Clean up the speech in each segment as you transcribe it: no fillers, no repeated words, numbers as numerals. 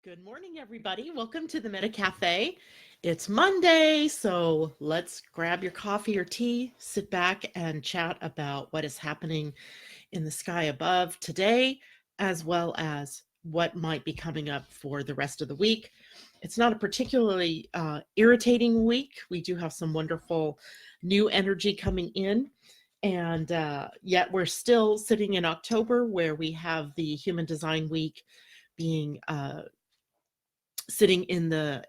Good morning, everybody. Welcome to the Meta Cafe. It's Monday, so let's grab your coffee or tea, sit back and chat about what is happening in the sky above today, as well as what might be coming up for the rest of the week. It's not a particularly irritating week. We do have some wonderful new energy coming in. And yet we're still sitting in October where we have the Human Design Week being sitting in the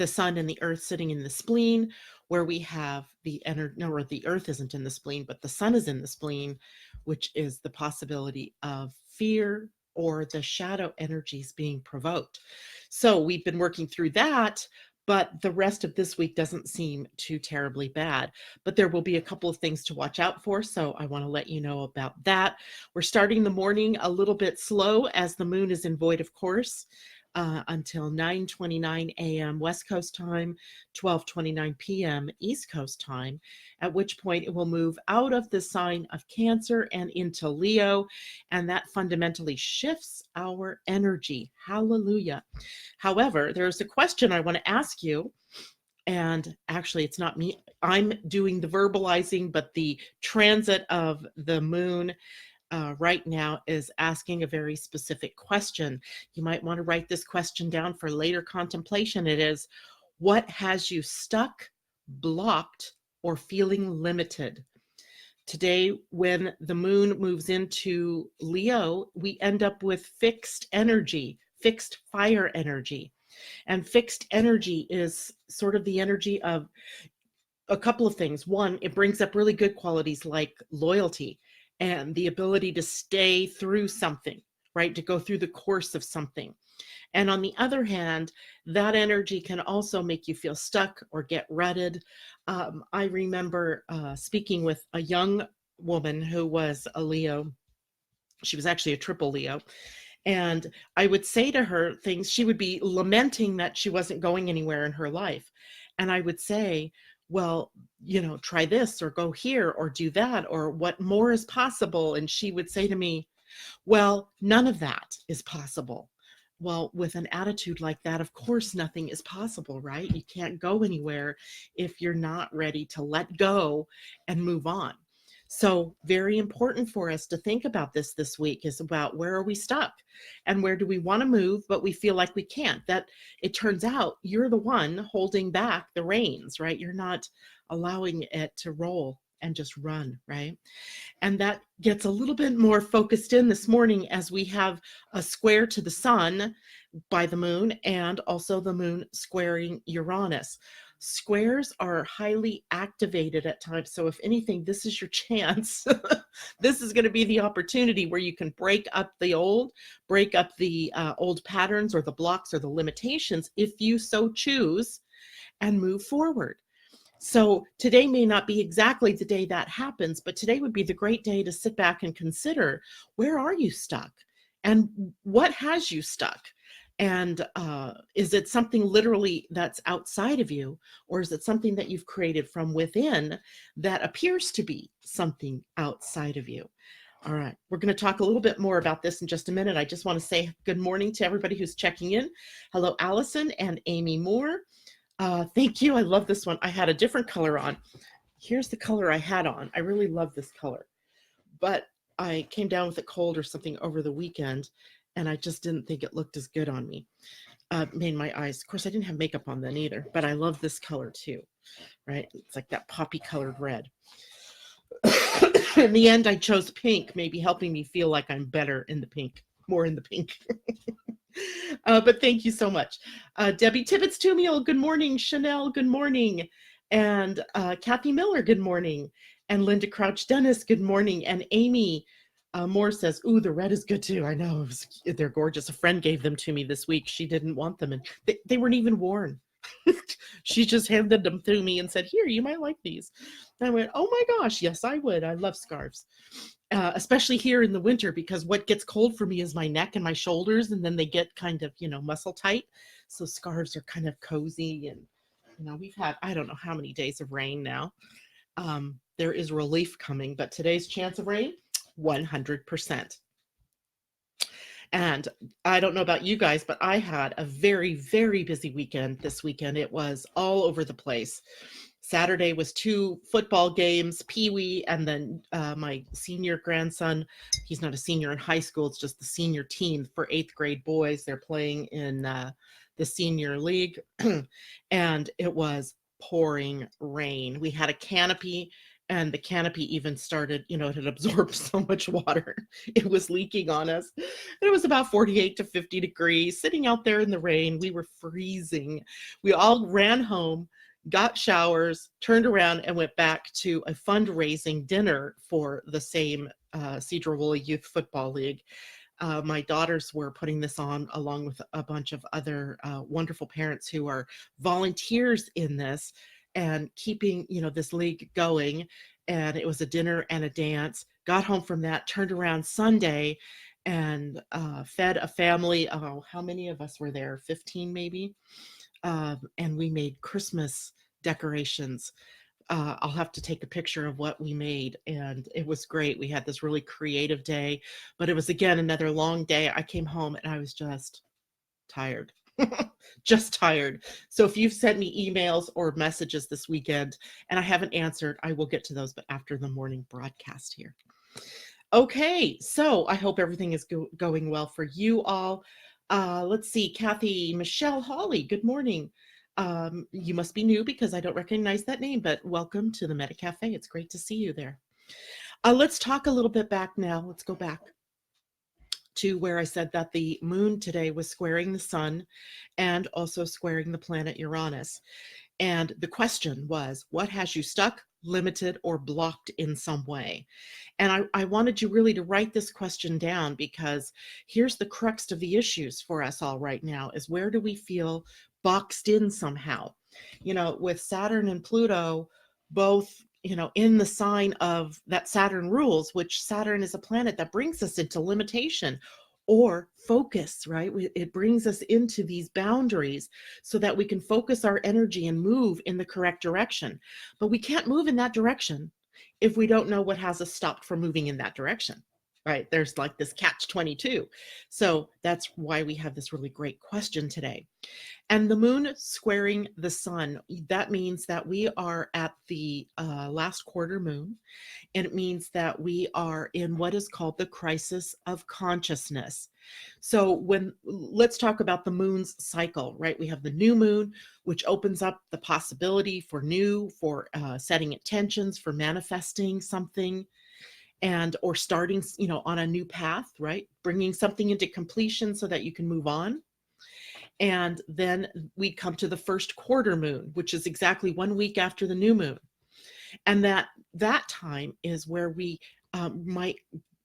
sun and the earth sitting in the spleen, where we have the energy. No, or the earth isn't in the spleen, but the sun is in the spleen, which is the possibility of fear or the shadow energies being provoked. So we've been working through that, but the rest of this week doesn't seem too terribly bad. But there will be a couple of things to watch out for, so I want to let you know about that. We're starting the morning a little bit slow as the moon is in void, of course, until 9:29 a.m. West Coast time, 12:29 p.m. East Coast time, at which point it will move out of the sign of Cancer and into Leo, and that fundamentally shifts our energy. Hallelujah. However, there's a question I want to ask you, and actually it's not me. I'm doing the verbalizing, but the transit of the moon right now is asking a very specific question. You might want to write this question down for later contemplation. It is, what has you stuck, blocked, or feeling limited? Today, when the moon moves into Leo, we end up with fixed energy, fixed fire energy. And fixed energy is sort of the energy of a couple of things. One, it brings up really good qualities like loyalty and the ability to stay through something, right? To go through the course of something. And on the other hand, that energy can also make you feel stuck or get rutted. I remember speaking with a young woman who was a Leo. She was actually a triple Leo. And I would say to her things, she would be lamenting that she wasn't going anywhere in her life. And I would say, well, try this or go here or do that, or what more is possible? And she would say to me, well, none of that is possible. Well, with an attitude like that, of course, nothing is possible, right? You can't go anywhere if you're not ready to let go and move on. So very important for us to think about this week is about, where are we stuck and where do we want to move, but we feel like we can't. That it turns out you're the one holding back the reins, right? You're not allowing it to roll and just run, right? And that gets a little bit more focused in this morning as we have a square to the sun by the moon, and also the moon squaring Uranus. Squares are highly activated at times. So if anything, this is your chance. This is going to be the opportunity where you can break up the old patterns or the blocks or the limitations, if you so choose, and move forward. So today may not be exactly the day that happens, but today would be the great day to sit back and consider, where are you stuck and what has you stuck? And is it something literally that's outside of you, or is it something that you've created from within that appears to be something outside of you? All right, we're going to talk a little bit more about this in just a minute. I just want to say good morning to everybody who's checking in. Hello, Allison and Amy Moore. Thank you. I love this one. I had a different color on. Here's the color I had on. I really love this color, but I came down with a cold or something over the weekend, and I just didn't think it looked as good on me. Made my eyes. Of course, I didn't have makeup on then either, but I love this color too, right? It's like that poppy colored red. In the end, I chose pink, maybe helping me feel like I'm better in the pink, more in the pink. But thank you so much. Debbie Tibbetts-Tumiel, good morning. Chanel, good morning. And Kathy Miller, good morning. And Linda Crouch-Dennis, good morning. And Amy Moore says, ooh, the red is good too. I know, they're gorgeous. A friend gave them to me this week. She didn't want them, and they weren't even worn. She just handed them to me and said, here, you might like these. And I went, oh my gosh, yes, I would. I love scarves. Especially here in the winter, because what gets cold for me is my neck and my shoulders, and then they get kind of, muscle tight. So scarves are kind of cozy, and we've had, I don't know how many days of rain now. There is relief coming, but today's chance of rain, 100%. And I don't know about you guys, but I had a very, very busy weekend this weekend. It was all over the place. Saturday was 2 football games, Pee Wee, and then my senior grandson. He's not a senior in high school, it's just the senior team for 8th grade boys. They're playing in the senior league, and it was pouring rain. We had a canopy, and the canopy even started, it had absorbed so much water. It was leaking on us. It was about 48 to 50 degrees, sitting out there in the rain. We were freezing. We all ran home, got showers, turned around, and went back to a fundraising dinner for the same Cedar Woolley Youth Football League. My daughters were putting this on along with a bunch of other wonderful parents who are volunteers in this and keeping, this league going. And it was a dinner and a dance. Got home from that, turned around Sunday and fed a family. Oh, how many of us were there? 15 maybe. And we made Christmas decorations. I'll have to take a picture of what we made, and it was great. We had this really creative day, but it was again another long day. I came home and I was just tired. Just tired. So if you've sent me emails or messages this weekend and I haven't answered, I will get to those, but after the morning broadcast here. Okay, so I hope everything is going well for you all. Let's see, Kathy, Michelle, Holly, good morning. You must be new because I don't recognize that name, but welcome to the Meta Cafe. It's great to see you there. Let's talk a little bit back now. Let's go back to where I said that the moon today was squaring the sun and also squaring the planet Uranus. And the question was, what has you stuck, limited, or blocked in some way? And I wanted you really to write this question down, because here's the crux of the issues for us all right now is, where do we feel boxed in somehow? With Saturn and Pluto both, in the sign of that Saturn rules, which Saturn is a planet that brings us into limitation or focus, right? It brings us into these boundaries so that we can focus our energy and move in the correct direction. But we can't move in that direction if we don't know what has us stopped from moving in that direction, right? There's like this catch-22. So that's why we have this really great question today. And the moon squaring the sun, that means that we are at the last quarter moon, and it means that we are in what is called the crisis of consciousness. So let's talk about the moon's cycle, right? We have the new moon, which opens up the possibility for setting intentions, for manifesting something, or starting, on a new path, right? Bringing something into completion so that you can move on. And then we come to the first quarter moon, which is exactly 1 week after the new moon. And that time is where we might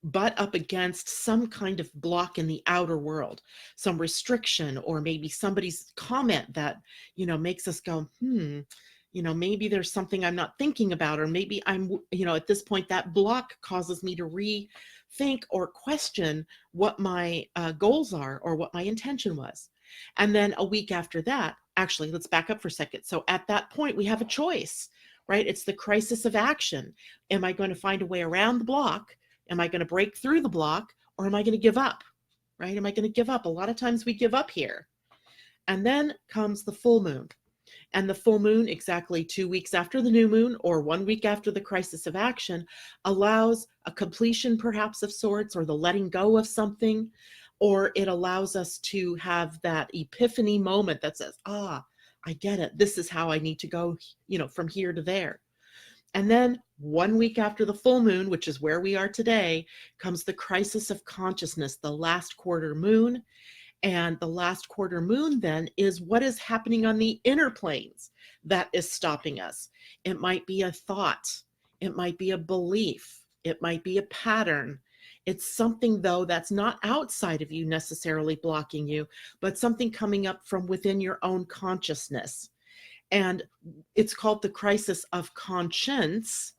butt up against some kind of block in the outer world, some restriction, or maybe somebody's comment that, makes us go, maybe there's something I'm not thinking about, or maybe I'm, at this point, that block causes me to rethink or question what my goals are or what my intention was. And then a week after that, actually, let's back up for a second. So at that point, we have a choice, right? It's the crisis of action. Am I going to find a way around the block? Am I going to break through the block? Or am I going to give up, right? Am I going to give up? A lot of times we give up here. And then comes the full moon. And the full moon, exactly 2 weeks after the new moon, or 1 week after the crisis of action, allows a completion perhaps of sorts, or the letting go of something, or it allows us to have that epiphany moment that says, I get it. This is how I need to go, from here to there. And then 1 week after the full moon, which is where we are today, comes the crisis of consciousness, the last quarter moon. And the last quarter moon then is what is happening on the inner planes that is stopping us. It might be a thought. It might be a belief. It might be a pattern. It's something, though, that's not outside of you necessarily blocking you, but something coming up from within your own consciousness. And it's called the crisis of conscience,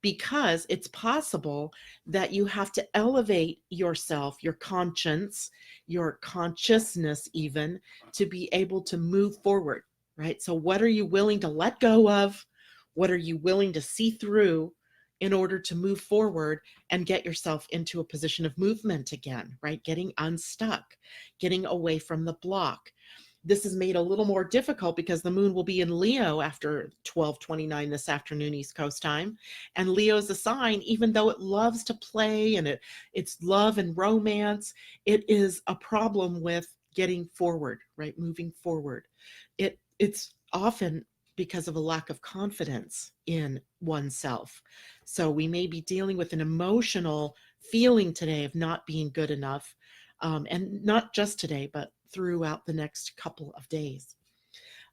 because it's possible that you have to elevate yourself, your conscience, your consciousness even, to be able to move forward, right? So what are you willing to let go of? What are you willing to see through? in order to move forward and get yourself into a position of movement again, right? Getting unstuck, getting away from the block. This is made a little more difficult because the moon will be in Leo after 12:29 this afternoon East Coast time. And Leo is a sign, even though it loves to play and it's love and romance, it is a problem with getting forward, right? Moving forward. It's often because of a lack of confidence in oneself. So we may be dealing with an emotional feeling today of not being good enough, and not just today, but throughout the next couple of days.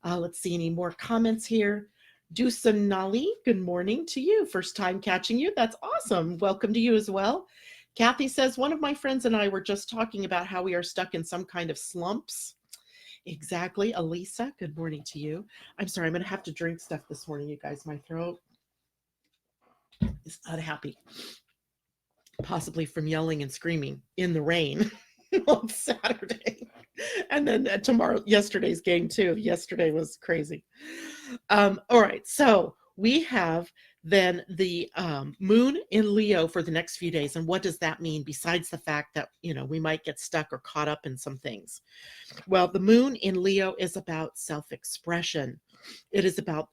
Let's see any more comments here. Dusanali, good morning to you. First time catching you. That's awesome. Welcome to you as well. Kathy says, one of my friends and I were just talking about how we are stuck in some kind of slumps. Exactly. Elisa, good morning to you. I'm sorry, I'm going to have to drink stuff this morning, you guys. My throat is not happy, possibly from yelling and screaming in the rain on Saturday. And then yesterday's game too. Yesterday was crazy. All right. So we have then the moon in Leo for the next few days. And what does that mean besides the fact that, we might get stuck or caught up in some things? Well, the moon in Leo is about self-expression. It is about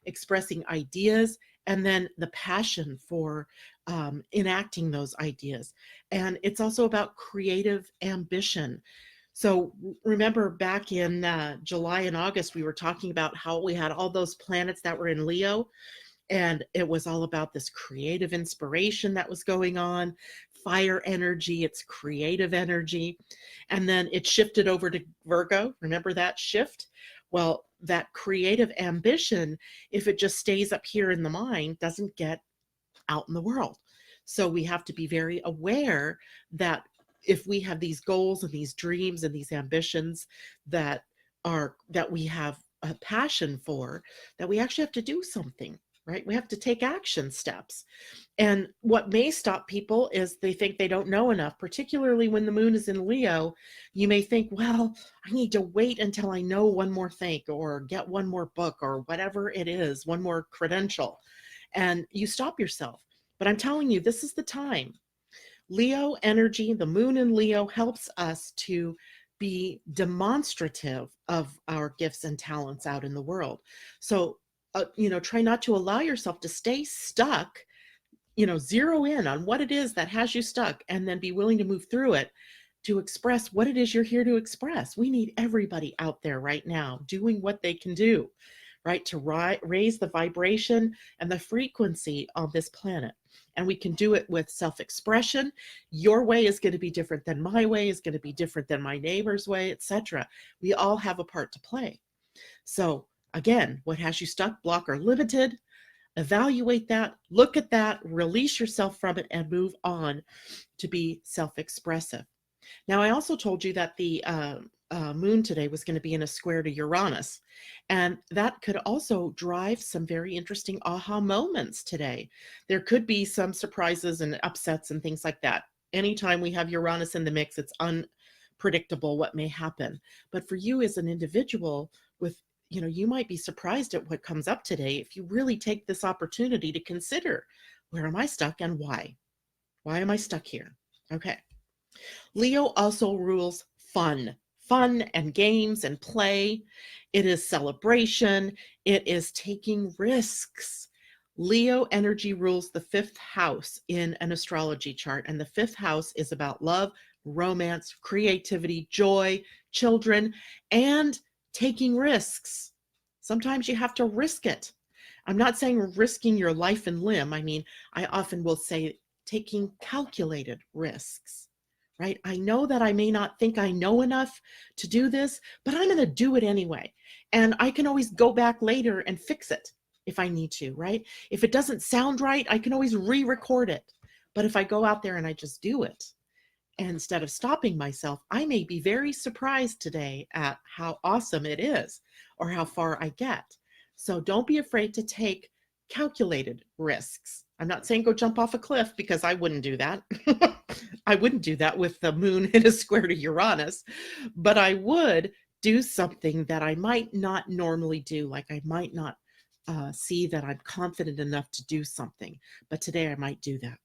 expressing ideas and then the passion for enacting those ideas. And it's also about creative ambition. So remember back in July and August, we were talking about how we had all those planets that were in Leo. And it was all about this creative inspiration that was going on, fire energy, it's creative energy. And then it shifted over to Virgo. Remember that shift? Well, that creative ambition, if it just stays up here in the mind, doesn't get out in the world. So we have to be very aware that if we have these goals and these dreams and these ambitions that we have a passion for, that we actually have to do something, right? We have to take action steps. And what may stop people is they think they don't know enough, particularly when the moon is in Leo. You may think, well, I need to wait until I know one more thing or get one more book or whatever it is, one more credential. And you stop yourself. But I'm telling you, this is the time. Leo energy, the moon in Leo, helps us to be demonstrative of our gifts and talents out in the world. So, try not to allow yourself to stay stuck, zero in on what it is that has you stuck and then be willing to move through it to express what it is you're here to express. We need everybody out there right now doing what they can do, right? To raise the vibration and the frequency on this planet. And we can do it with self-expression. Your way is going to be different than my way, is going to be different than my neighbor's way, etc. We all have a part to play. So again, what has you stuck, block, or limited? Evaluate that, look at that, release yourself from it, and move on to be self-expressive. Now, I also told you that the moon today was going to be in a square to Uranus, and that could also drive some very interesting aha moments today. There could be some surprises and upsets and things like that. Anytime we have Uranus in the mix, it's unpredictable what may happen. But for you as an individual, you might be surprised at what comes up today if you really take this opportunity to consider, where am I stuck and why? Why am I stuck here? Okay. Leo also rules fun and games and play. It is celebration. It is taking risks. Leo energy rules the 5th house in an astrology chart, and the 5th house is about love, romance, creativity, joy, children, and taking risks. Sometimes you have to risk it. I'm not saying risking your life and limb. I mean, I often will say taking calculated risks, right? I know that I may not think I know enough to do this, but I'm going to do it anyway. And I can always go back later and fix it if I need to, right? If it doesn't sound right, I can always re-record it. But if I go out there and I just do it, and instead of stopping myself, I may be very surprised today at how awesome it is or how far I get. So don't be afraid to take calculated risks. I'm not saying go jump off a cliff, because I wouldn't do that. I wouldn't do that with the moon in a square to Uranus, but I would do something that I might not normally do. Like I might not see that I'm confident enough to do something. But today I might do that.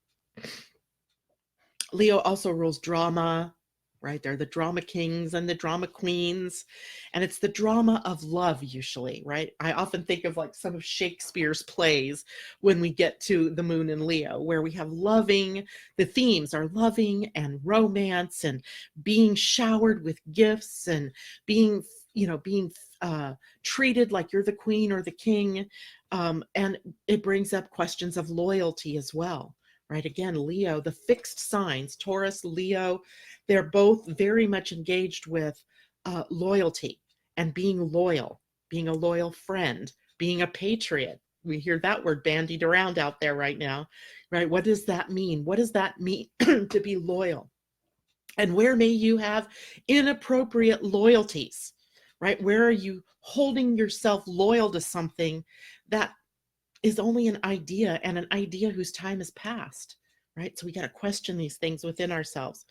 Leo also rules drama, right? They're the drama kings and the drama queens. And it's the drama of love, usually, right? I often think of like some of Shakespeare's plays when we get to the moon in Leo, where we have loving, the themes are loving and romance and being showered with gifts and being, being treated like you're the queen or the king. And it brings up questions of loyalty as well, right? Again, Leo, the fixed signs, Taurus, Leo, they're both very much engaged with loyalty and being loyal, being a loyal friend, being a patriot. We hear that word bandied around out there right now, right? What does that mean? What does that mean to be loyal? And where may you have inappropriate loyalties, right? Where are you holding yourself loyal to something that is only an idea, and an idea whose time has passed, right? So we got to question these things within ourselves.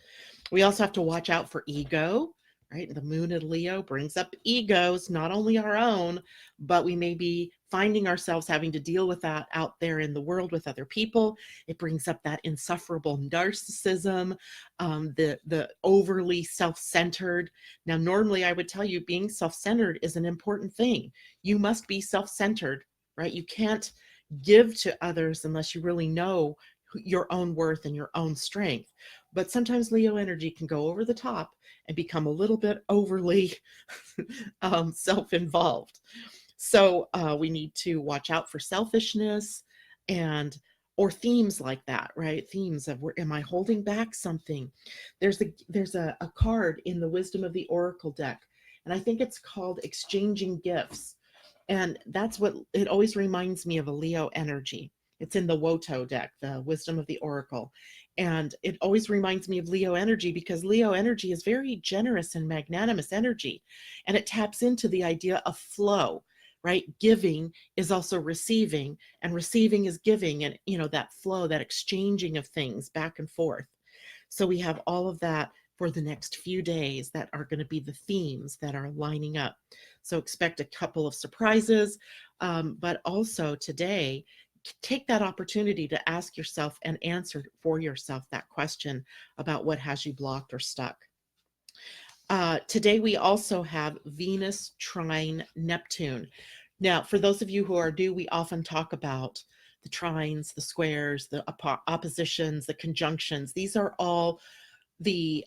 We also have to watch out for ego, right? The moon in Leo brings up egos, not only our own, but we may be finding ourselves having to deal with that out there in the world with other people. It brings up that insufferable narcissism, the overly self-centered. Now, normally I would tell you being self-centered is an important thing. You must be self-centered, right? You can't give to others unless you really know your own worth and your own strength. But sometimes Leo energy can go over the top and become a little bit overly self-involved. So we need to watch out for selfishness and or themes like that, right? Themes of where am I holding back something? There's a card in the Wisdom of the Oracle deck, and I think it's called Exchanging Gifts. And that's what it always reminds me of, a Leo energy. It's in the Woto deck, the Wisdom of the Oracle. And it always reminds me of Leo energy because Leo energy is very generous and magnanimous energy. And it taps into the idea of flow, right? Giving is also receiving, and receiving is giving. And, that flow, that exchanging of things back and forth. So we have all of that for the next few days that are going to be the themes that are lining up. So expect a couple of surprises, but also today, take that opportunity to ask yourself and answer for yourself that question about what has you blocked or stuck. Today, we also have Venus trine Neptune. Now, for those of you who are new, we often talk about the trines, the squares, the oppositions, the conjunctions. These are all the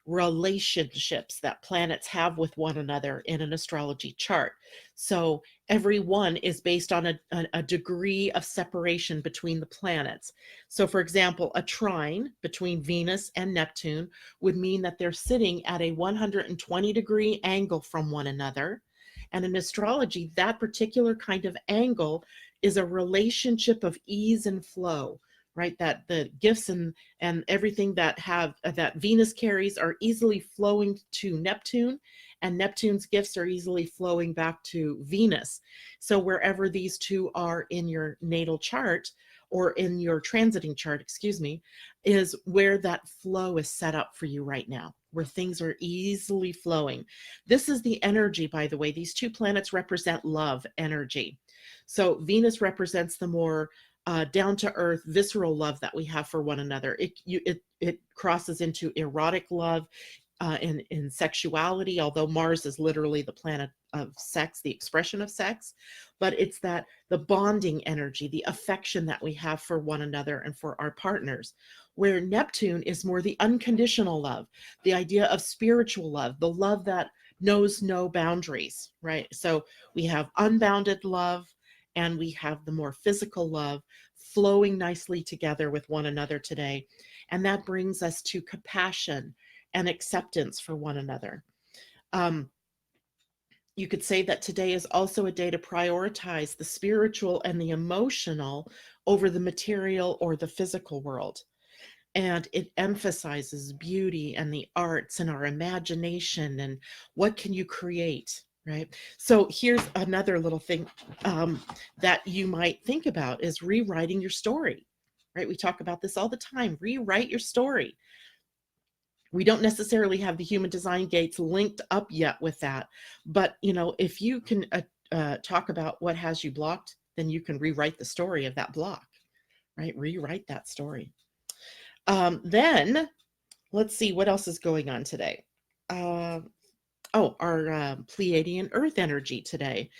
relationships that planets have with one another in an astrology chart. So every one is based on a degree of separation between the planets. So for example, a trine between Venus and Neptune would mean that they're sitting at a 120-degree angle from one another. And in astrology, that particular kind of angle is a relationship of ease and flow, right? That the gifts and everything that Venus carries are easily flowing to Neptune, and Neptune's gifts are easily flowing back to Venus. So wherever these two are in your natal chart, or in your transiting chart, excuse me, is where that flow is set up for you right now, where things are easily flowing. This is the energy, by the way. These two planets represent love energy. So Venus represents the more down to earth, visceral love that we have for one another. It crosses into erotic love, in sexuality, although Mars is literally the planet of sex, the expression of sex. But it's that the bonding energy, the affection that we have for one another and for our partners. Where Neptune is more the unconditional love, the idea of spiritual love, the love that knows no boundaries, right? So we have unbounded love, and we have the more physical love flowing nicely together with one another today. And that brings us to compassion and acceptance for one another. You could say that today is also a day to prioritize the spiritual and the emotional over the material or the physical world. And it emphasizes beauty and the arts and our imagination and what can you create, right? So here's another little thing that you might think about is rewriting your story, right? We talk about this all the time. Rewrite your story. We don't necessarily have the human design gates linked up yet with that, but if you can talk about what has you blocked, then you can rewrite the story of that block, right? Rewrite that story. Then let's see what else is going on today. Our Pleiadian-Earth energy today.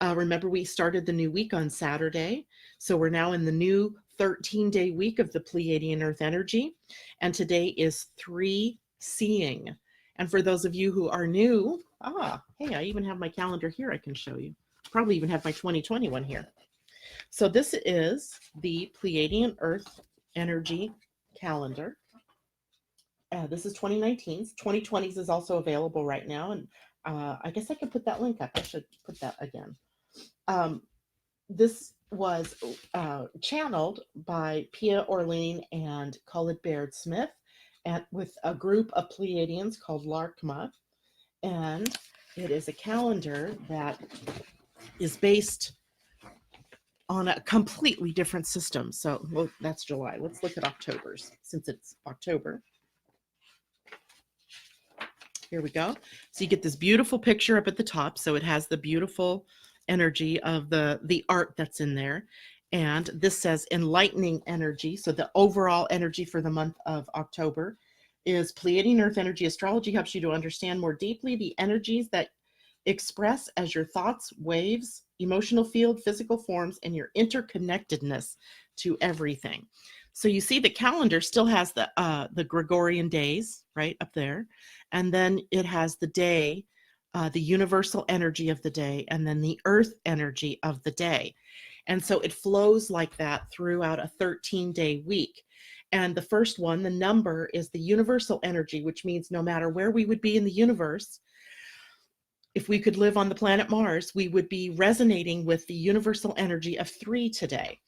Remember, we started the new week on Saturday. So we're now in the new 13-day week of the Pleiadian-Earth energy. And today is 3 seeing. And for those of you who are new, hey, I even have my calendar here I can show you. Probably even have my 2021 here. So this is the Pleiadian-Earth energy calendar. This is 2019's. 2020's is also available right now. And I guess I could put that link up. I should put that again. This was channeled by Pia Orlean and Colin Baird Smith, and with a group of Pleiadians called Larkma. And it is a calendar that is based on a completely different system. So, well, that's July. Let's look at October's, since it's October. Here we go. So you get this beautiful picture up at the top. So it has the beautiful energy of the art that's in there. And this says enlightening energy. So the overall energy for the month of October is Pleiadian-Earth energy. Astrology helps you to understand more deeply the energies that express as your thoughts, waves, emotional field, physical forms, and your interconnectedness to everything. So you see the calendar still has the Gregorian days right up there. And then it has the day, the universal energy of the day, and then the earth energy of the day. And so it flows like that throughout a 13-day week. And the first one, the number, is the universal energy, which means no matter where we would be in the universe, if we could live on the planet Mars, we would be resonating with the universal energy of 3 today.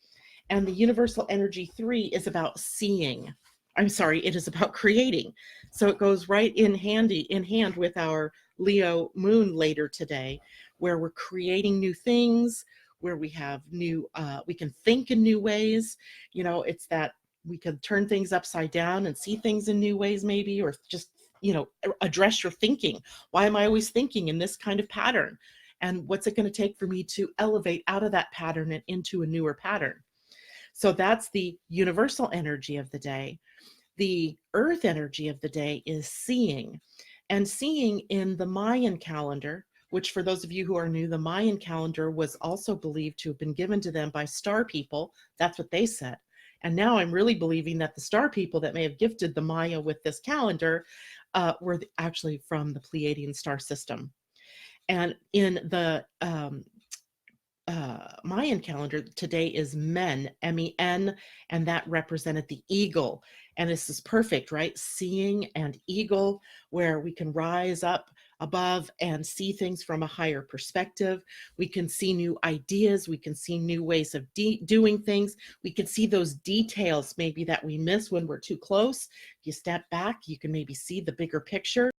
And the universal energy 3 is about seeing. It is about creating. So it goes right in hand with our Leo moon later today, where we're creating new things, where we have new, we can think in new ways. You know, it's that we can turn things upside down and see things in new ways, maybe, or just, you know, address your thinking. Why am I always thinking in this kind of pattern? And what's it going to take for me to elevate out of that pattern and into a newer pattern? So that's the universal energy of the day. The earth energy of the day is seeing. And seeing in the Mayan calendar, which for those of you who are new, the Mayan calendar was also believed to have been given to them by star people. That's what they said. And now I'm really believing that the star people that may have gifted the Maya with this calendar were actually from the Pleiadian star system. And in the Mayan calendar, today is Men, M-E-N, and that represented the eagle. And this is perfect, right? Seeing and eagle, where we can rise up above and see things from a higher perspective. We can see new ideas. We can see new ways of doing things. We can see those details maybe that we miss when we're too close. If you step back, you can maybe see the bigger picture.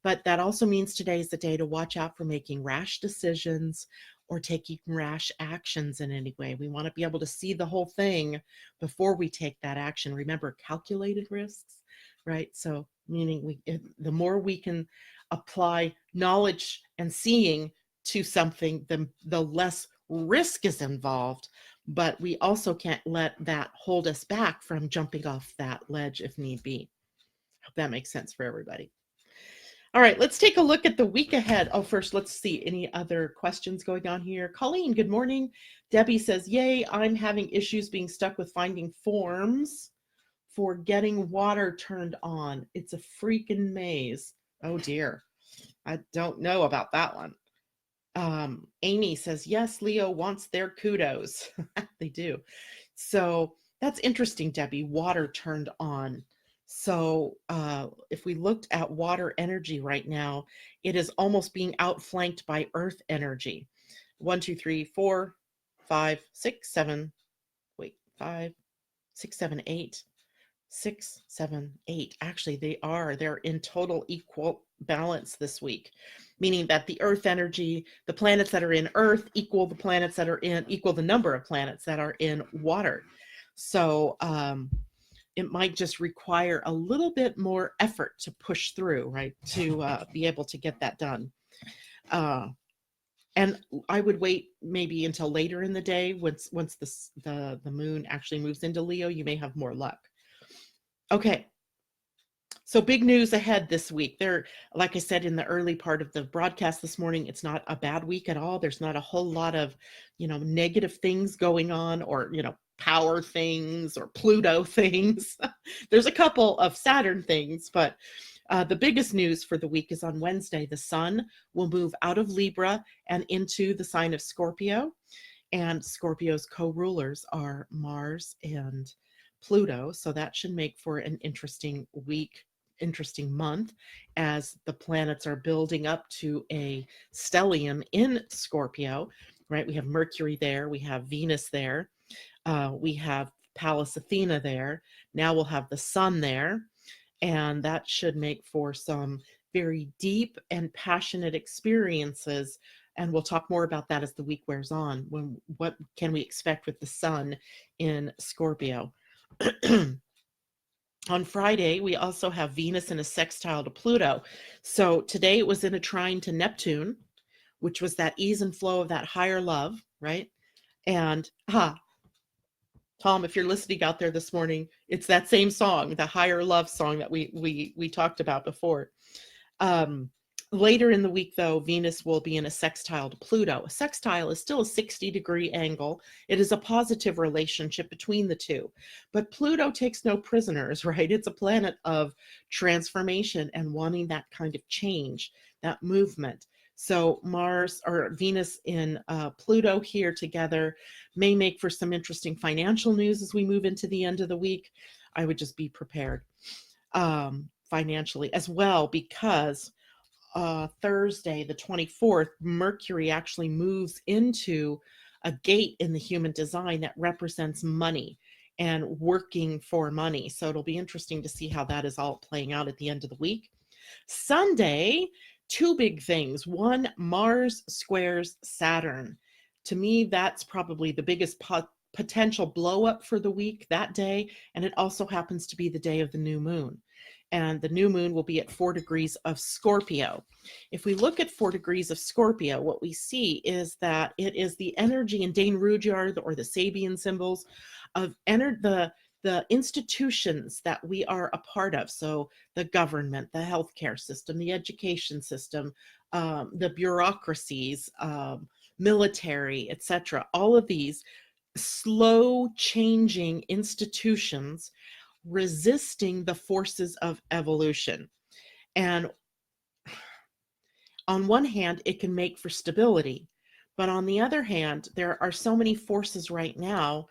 But that also means today is the day to watch out for making rash decisions or taking rash actions in any way. We want to be able to see the whole thing before we take that action. Remember, calculated risks, right? So meaning the more we can apply knowledge and seeing to something, the less risk is involved. But we also can't let that hold us back from jumping off that ledge if need be. Hope that makes sense for everybody. All right, let's take a look at the week ahead. Oh, first, let's see any other questions going on here. Colleen, good morning. Debbie says, yay, I'm having issues being stuck with finding forms for getting water turned on. It's a freaking maze. Oh dear. I don't know about that one. Amy says, yes, Leo wants their kudos. They do. So that's interesting, Debbie, water turned on. So if we looked at water energy right now, it is almost being outflanked by earth energy. 1, 2, 3, 4, 5, 6, 7, 5, 6, 7, 8, 6, 7, 8. Actually, they're in total equal balance this week, meaning that the earth energy, the planets that are in earth equal the planets that are in, equal the number of planets that are in water. So, it might just require a little bit more effort to push through, right? To be able to get that done. And I would wait maybe until later in the day. Once the moon actually moves into Leo, you may have more luck. Okay. So big news ahead this week. There, like I said in the early part of the broadcast this morning, it's not a bad week at all. There's not a whole lot of, negative things going on, or, power things or Pluto things. There's a couple of Saturn things, but the biggest news for the week is on Wednesday. The sun will move out of Libra and into the sign of Scorpio. And Scorpio's co-rulers are Mars and Pluto. So that should make for an interesting week, interesting month, as the planets are building up to a stellium in Scorpio, right? We have Mercury there, we have Venus there, we have Pallas Athena there. Now we'll have the sun there, and that should make for some very deep and passionate experiences. And we'll talk more about that as the week wears on. What can we expect with the sun in Scorpio? On Friday, we also have Venus in a sextile to Pluto. So today it was in a trine to Neptune, which was that ease and flow of that higher love, right? And Tom, if you're listening out there this morning, it's that same song, the higher love song that we talked about before. Later in the week, though, Venus will be in a sextile to Pluto. A sextile is still a 60-degree angle. It is a positive relationship between the two. But Pluto takes no prisoners, right? It's a planet of transformation and wanting that kind of change, that movement. So Mars or Venus in Pluto here together may make for some interesting financial news as we move into the end of the week. I would just be prepared financially as well, because Thursday, the 24th, Mercury actually moves into a gate in the human design that represents money and working for money. So it'll be interesting to see how that is all playing out at the end of the week. Sunday, two big things. One, Mars squares Saturn. To me, that's probably the biggest potential blow up for the week that day. And it also happens to be the day of the new moon. And the new moon will be at 4 degrees of Scorpio. If we look at 4 degrees of Scorpio, what we see is that it is the energy in Dane Rudyard, or the Sabian symbols of the institutions that we are a part of. So the government, the healthcare system, the education system, the bureaucracies, military, etc. All of these slow changing institutions resisting the forces of evolution. And on one hand, it can make for stability. But on the other hand, there are so many forces right now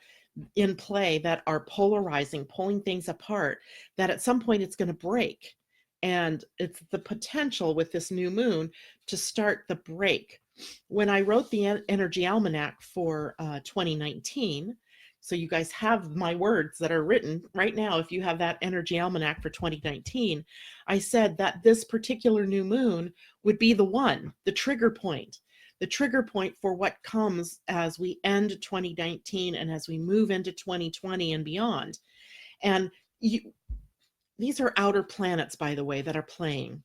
in play that are polarizing, pulling things apart, that at some point it's going to break. And it's the potential with this new moon to start the break. When I wrote the Energy Almanac for 2019, so you guys have my words that are written right now. If you have that Energy Almanac for 2019, I said that this particular new moon would be the trigger point. The trigger point for what comes as we end 2019 and as we move into 2020 and beyond. And these are outer planets, by the way, that are playing.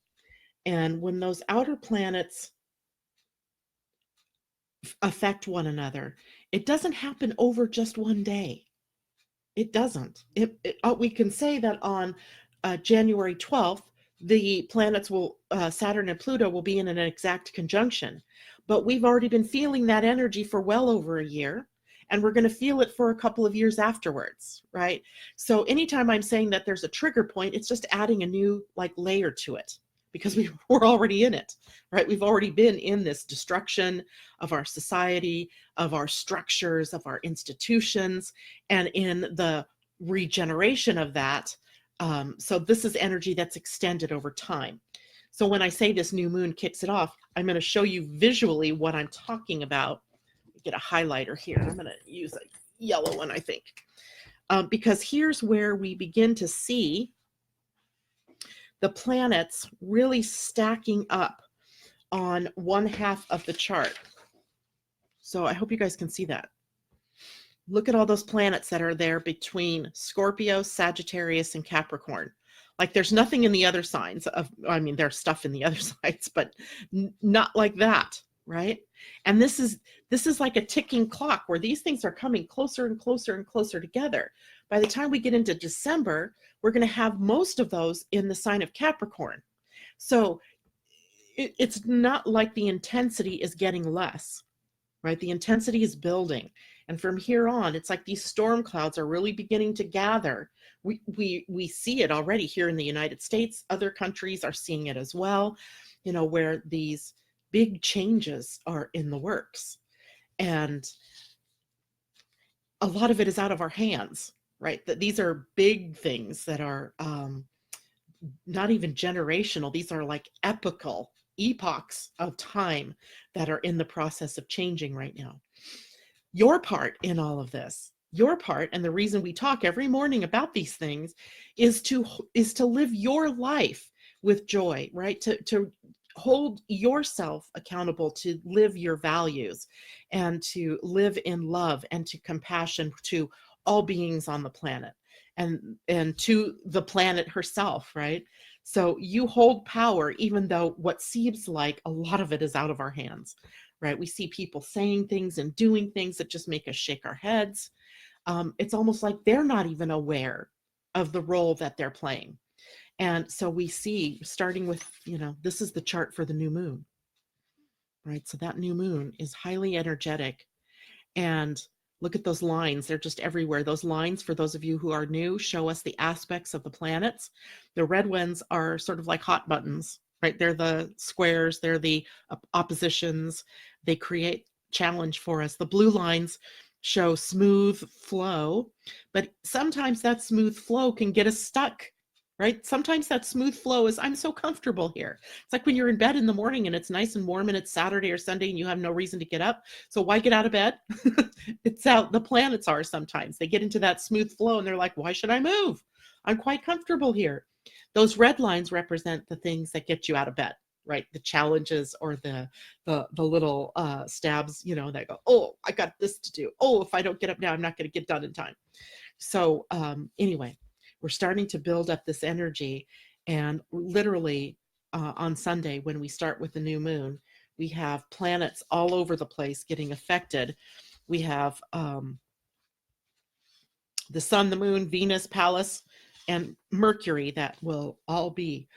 And when those outer planets affect one another, it doesn't happen over just one day. It doesn't. We can say that on January 12th, the planets Saturn and Pluto will be in an exact conjunction. But we've already been feeling that energy for well over a year, and we're going to feel it for a couple of years afterwards, right? So anytime I'm saying that there's a trigger point, it's just adding a new layer to it, because we're already in it, right? We've already been in this destruction of our society, of our structures, of our institutions, and in the regeneration of that. So this is energy that's extended over time. So when I say this new moon kicks it off, I'm going to show you visually what I'm talking about. Get a highlighter here. I'm going to use a yellow one, I think, because here's where we begin to see the planets really stacking up on one half of the chart. So I hope you guys can see that. Look at all those planets that are there between Scorpio, Sagittarius, and Capricorn. There's nothing in the other signs there's stuff in the other signs, but not like that, right? And this is like a ticking clock where these things are coming closer and closer and closer together. By the time we get into December, we're going to have most of those in the sign of Capricorn. So it's not like the intensity is getting less, right? The intensity is building. And from here on, it's like these storm clouds are really beginning to gather. We see it already here in the United States. Other countries are seeing it as well, where these big changes are in the works. And a lot of it is out of our hands, right? That these are big things that are not even generational. These are like epochs of time that are in the process of changing right now. Your part in all of this, your part, and the reason we talk every morning about these things is to live your life with joy, right? To hold yourself accountable, to live your values, and to live in love and to compassion to all beings on the planet, and to the planet herself, right? So you hold power, even though what seems like a lot of it is out of our hands, right? We see people saying things and doing things that just make us shake our heads. It's almost like they're not even aware of the role that they're playing. And so we see, starting with, this is the chart for the new moon, right? So that new moon is highly energetic. And look at those lines. They're just everywhere. Those lines, for those of you who are new, show us the aspects of the planets. The red ones are sort of like hot buttons, right? They're the squares. They're the oppositions. They create challenge for us. The blue lines show smooth flow, but sometimes that smooth flow can get us stuck, right? Sometimes that smooth flow is, I'm so comfortable here. It's like when you're in bed in the morning and it's nice and warm and it's Saturday or Sunday and you have no reason to get up. So why get out of bed? It's out. The planets are sometimes. They get into that smooth flow and they're like, why should I move? I'm quite comfortable here. Those red lines represent the things that get you out of bed, right? The challenges or the little stabs, that go, oh, I got this to do. Oh, if I don't get up now, I'm not going to get done in time. So anyway, we're starting to build up this energy, and literally on Sunday, when we start with the new moon, we have planets all over the place getting affected. We have the sun, the moon, Venus, Pallas, and Mercury that will all be,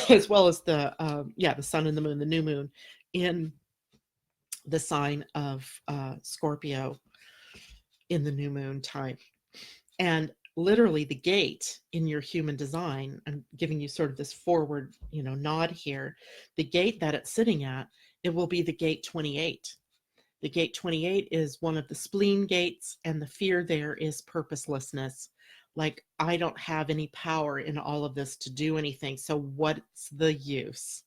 as well as the sun and the moon, the new moon, in the sign of Scorpio in the new moon time. And literally the gate in your human design, I'm giving you sort of this forward, nod here. The gate that it's sitting at, it will be the gate 28. The gate 28 is one of the spleen gates, and the fear there is purposelessness. Like, I don't have any power in all of this to do anything. So what's the use?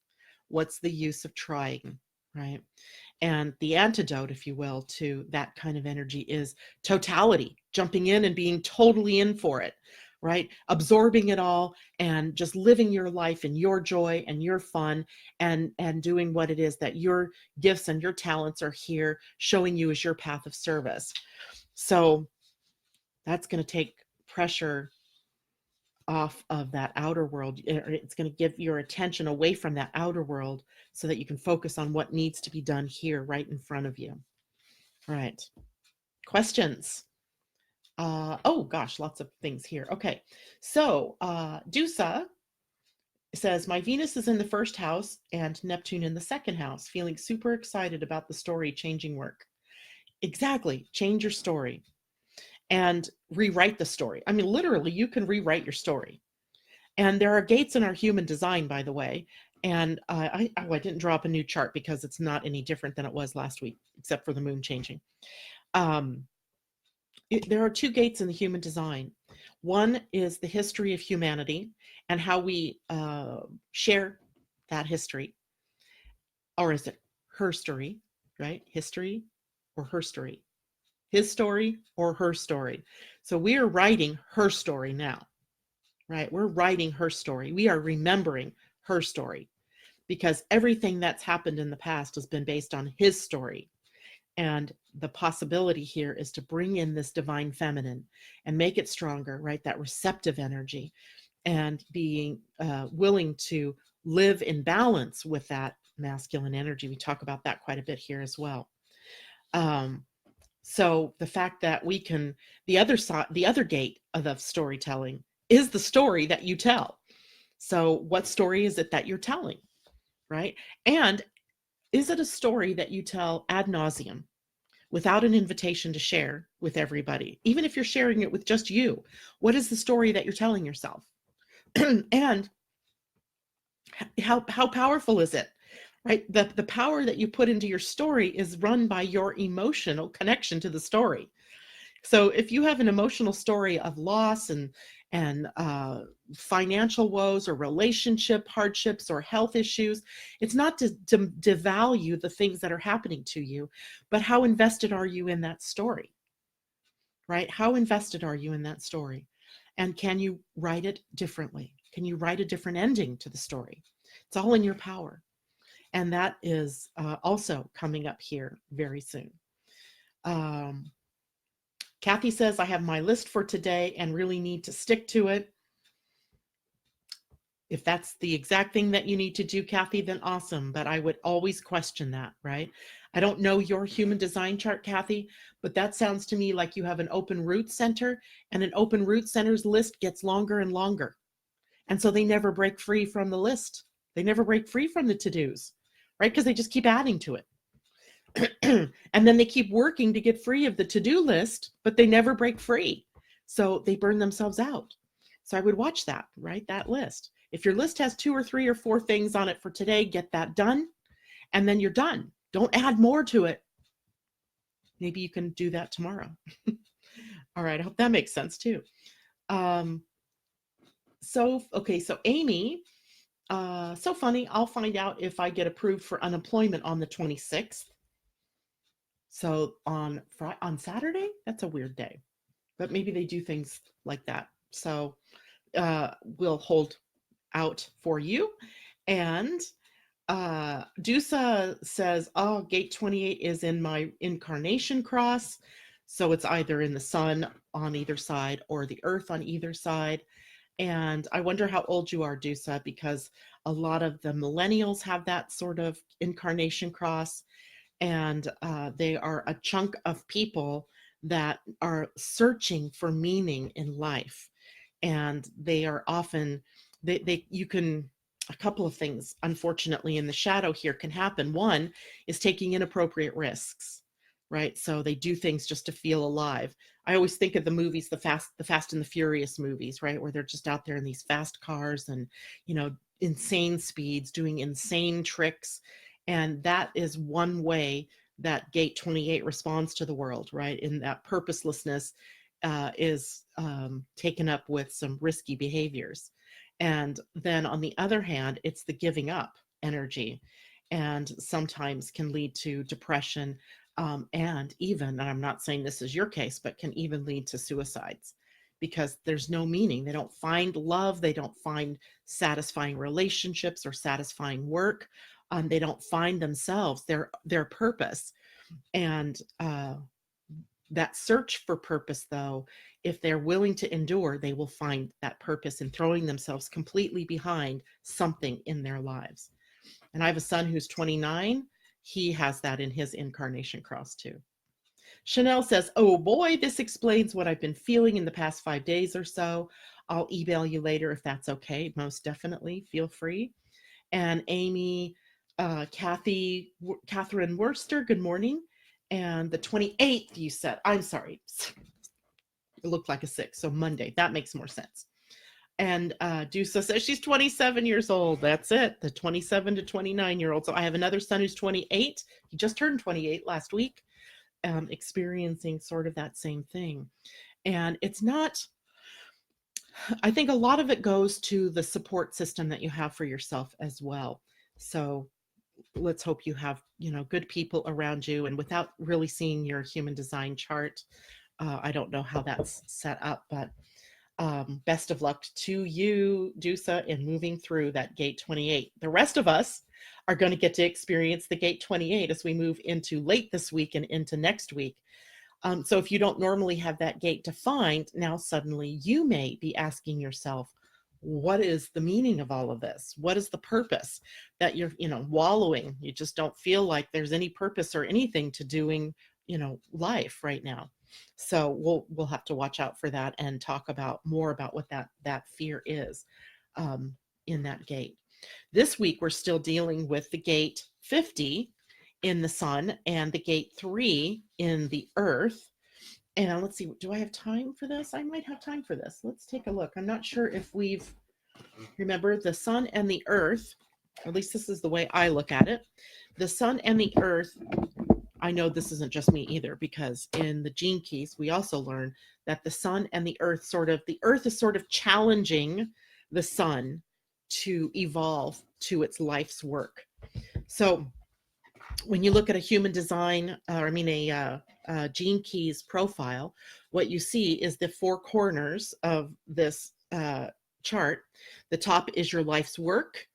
What's the use of trying, right? And the antidote, if you will, to that kind of energy is totality, jumping in and being totally in for it, right? Absorbing it all and just living your life and your joy and your fun, and doing what it is that your gifts and your talents are here showing you as your path of service. So that's going to take pressure off of that outer world. It's going to give your attention away from that outer world so that you can focus on what needs to be done here right in front of you. All right. Questions? Oh gosh, lots of things here. Okay. So Dusa says, my Venus is in the first house and Neptune in the second house, feeling super excited about the story changing work. Exactly. Change your story and rewrite the story. I mean, literally, you can rewrite your story. And there are gates in our human design, by the way. And I didn't draw up a new chart because it's not any different than it was last week, except for the moon changing. There are two gates in the human design. One is the history of humanity and how we share that history. Or is it her story, right? History or her story? His story or her story? So we are writing her story now, right? We're writing her story. We are remembering her story because everything that's happened in the past has been based on his story. And the possibility here is to bring in this divine feminine and make it stronger, right? That receptive energy, and being willing to live in balance with that masculine energy. We talk about that quite a bit here as well. So the fact that we can, the other side, the other gate of the storytelling is the story that you tell. So what story is it that you're telling, right? And is it a story that you tell ad nauseum without an invitation to share with everybody? Even if you're sharing it with just you, what is the story that you're telling yourself? And how powerful is it? Right? The power that you put into your story is run by your emotional connection to the story. So if you have an emotional story of loss and financial woes or relationship hardships or health issues, it's not to devalue the things that are happening to you, but how invested are you in that story, right? How invested are you in that story? And can you write it differently? Can you write a different ending to the story? It's all in your power. And that is also coming up here very soon. Kathy says, I have my list for today and really need to stick to it. If that's the exact thing that you need to do, Kathy, then awesome. But I would always question that, right? I don't know your human design chart, Kathy, but that sounds to me like you have an open root center, and an open root center's list gets longer and longer. And so they never break free from the list. They never break free from the to-dos, right? Because they just keep adding to it. And then they keep working to get free of the to-do list, but they never break free. So they burn themselves out. So I would watch that, right? That list. If your list has 2 or 3 or 4 things on it for today, get that done. And then you're done. Don't add more to it. Maybe you can do that tomorrow. All right. I hope that makes sense too. So Amy, so funny. I'll find out if I get approved for unemployment on the 26th. So on Saturday, that's a weird day, but maybe they do things like that. So we'll hold out for you. And Dusa says, oh, gate 28 is in my incarnation cross. So it's either in the sun on either side or the earth on either side. And I wonder how old you are, Dusa, because a lot of the millennials have that sort of incarnation cross. And they are a chunk of people that are searching for meaning in life. And they are often, you can, a couple of things, unfortunately, in the shadow here can happen. One is taking inappropriate risks, right? So they do things just to feel alive. I always think of the movies, the Fast and the Furious movies, right? Where they're just out there in these fast cars and, insane speeds, doing insane tricks. And that is one way that gate 28 responds to the world, right? In that purposelessness is taken up with some risky behaviors. And then on the other hand, it's the giving up energy, and sometimes can lead to depression, and even, and I'm not saying this is your case, but can even lead to suicides because there's no meaning. They don't find love. They don't find satisfying relationships or satisfying work. They don't find themselves, their purpose. And that search for purpose, though, if they're willing to endure, they will find that purpose in throwing themselves completely behind something in their lives. And I have a son who's 29. He has that in his incarnation cross too. Chanel says, oh boy, this explains what I've been feeling in the past 5 days or so. I'll email you later if that's okay. Most definitely, feel free. And Amy, Catherine Worcester, good morning. And the 28th, you said, I'm sorry, it looked like a 6, so Monday. That makes more sense. And Dusa says she's 27 years old. That's it, the 27 to 29-year-old. So I have another son who's 28. He just turned 28 last week, experiencing sort of that same thing. And it's not, I think a lot of it goes to the support system that you have for yourself as well. So let's hope you have, good people around you. And without really seeing your human design chart, I don't know how that's set up, but best of luck to you, Dusa, in moving through that gate 28. The rest of us are going to get to experience the gate 28 as we move into late this week and into next week. So if you don't normally have that gate defined, now suddenly you may be asking yourself, what is the meaning of all of this? What is the purpose that you're, wallowing? You just don't feel like there's any purpose or anything to doing, life right now. So we'll have to watch out for that and talk about more about what that fear is um, in that gate. This week we're still dealing with the gate 50 in the sun and the gate 3 in the earth. And let's see, do I have time for this? I might have time for this. Let's take a look. I'm not sure if remember the sun and the earth, at least this is the way I look at it. The sun and the earth, I know this isn't just me either, because in the gene keys, we also learn that the sun and the earth the earth is sort of challenging the sun to evolve to its life's work. So when you look at a human design, a gene keys profile, what you see is the four corners of this chart. The top is your life's work.